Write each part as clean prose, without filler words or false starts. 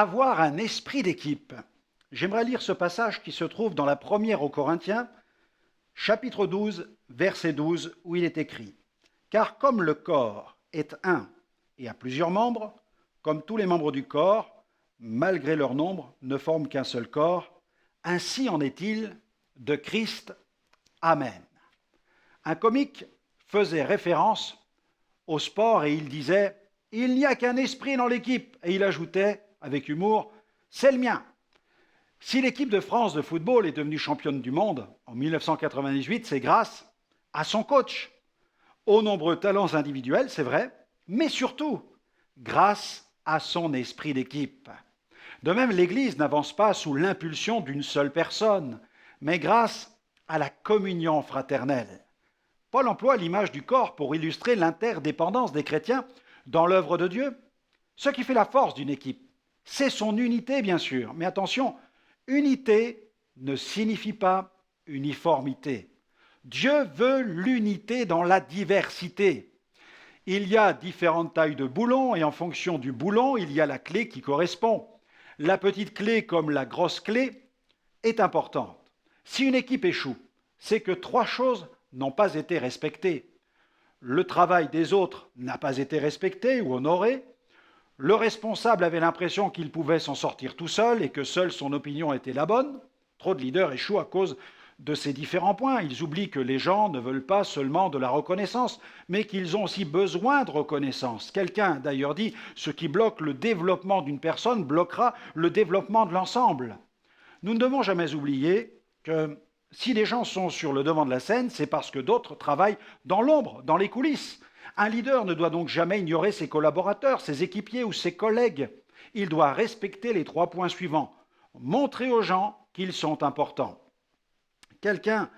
Avoir un esprit d'équipe. J'aimerais lire ce passage qui se trouve dans la première aux Corinthiens, chapitre 12, verset 12, où il est écrit « Car comme le corps est un et a plusieurs membres, comme tous les membres du corps, malgré leur nombre, ne forment qu'un seul corps, ainsi en est-il de Christ. Amen. » Un comique faisait référence au sport et il disait « Il n'y a qu'un esprit dans l'équipe » et il ajoutait avec humour « C'est le mien ». Si l'équipe de France de football est devenue championne du monde en 1998, c'est grâce à son coach, aux nombreux talents individuels, c'est vrai, mais surtout grâce à son esprit d'équipe. De même, l'Église n'avance pas sous l'impulsion d'une seule personne, mais grâce à la communion fraternelle. Paul emploie l'image du corps pour illustrer l'interdépendance des chrétiens dans l'œuvre de Dieu. Ce qui fait la force d'une équipe, c'est son unité, bien sûr, mais attention, unité ne signifie pas uniformité. Dieu veut l'unité dans la diversité. Il y a différentes tailles de boulons et en fonction du boulon, il y a la clé qui correspond. La petite clé comme la grosse clé est importante. Si une équipe échoue, c'est que 3 choses n'ont pas été respectées. Le travail des autres n'a pas été respecté ou honoré. Le responsable avait l'impression qu'il pouvait s'en sortir tout seul et que seule son opinion était la bonne. Trop de leaders échouent à cause de ces différents points. Ils oublient que les gens ne veulent pas seulement de la reconnaissance, mais qu'ils ont aussi besoin de reconnaissance. Quelqu'un a d'ailleurs dit « Ce qui bloque le développement d'une personne bloquera le développement de l'ensemble ». Nous ne devons jamais oublier que si les gens sont sur le devant de la scène, c'est parce que d'autres travaillent dans l'ombre, dans les coulisses. Un leader ne doit donc jamais ignorer ses collaborateurs, ses équipiers ou ses collègues. Il doit respecter les 3 points suivants. Montrer aux gens qu'ils sont importants. Quelqu'un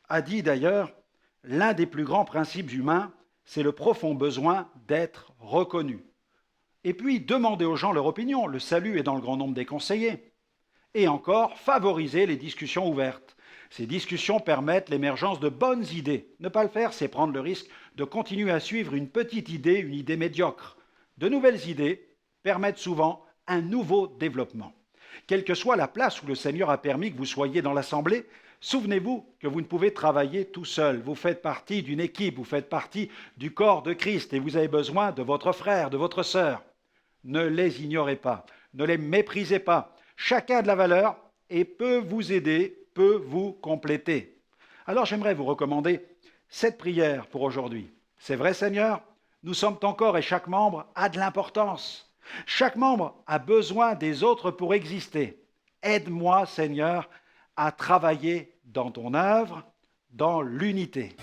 a dit d'ailleurs, l'un des plus grands principes humains, c'est le profond besoin d'être reconnu. Et puis, demander aux gens leur opinion. Le salut est dans le grand nombre des conseillers. Et encore, favoriser les discussions ouvertes. Ces discussions permettent l'émergence de bonnes idées. Ne pas le faire, c'est prendre le risque de continuer à suivre une petite idée, une idée médiocre. De nouvelles idées permettent souvent un nouveau développement. Quelle que soit la place où le Seigneur a permis que vous soyez dans l'Assemblée, souvenez-vous que vous ne pouvez travailler tout seul. Vous faites partie d'une équipe, vous faites partie du corps de Christ et vous avez besoin de votre frère, de votre sœur. Ne les ignorez pas, ne les méprisez pas. Chacun a de la valeur et peut vous aider, peut vous compléter. Alors j'aimerais vous recommander cette prière pour aujourd'hui. C'est vrai Seigneur, nous sommes ton corps et chaque membre a de l'importance. Chaque membre a besoin des autres pour exister. Aide-moi Seigneur à travailler dans ton œuvre, dans l'unité.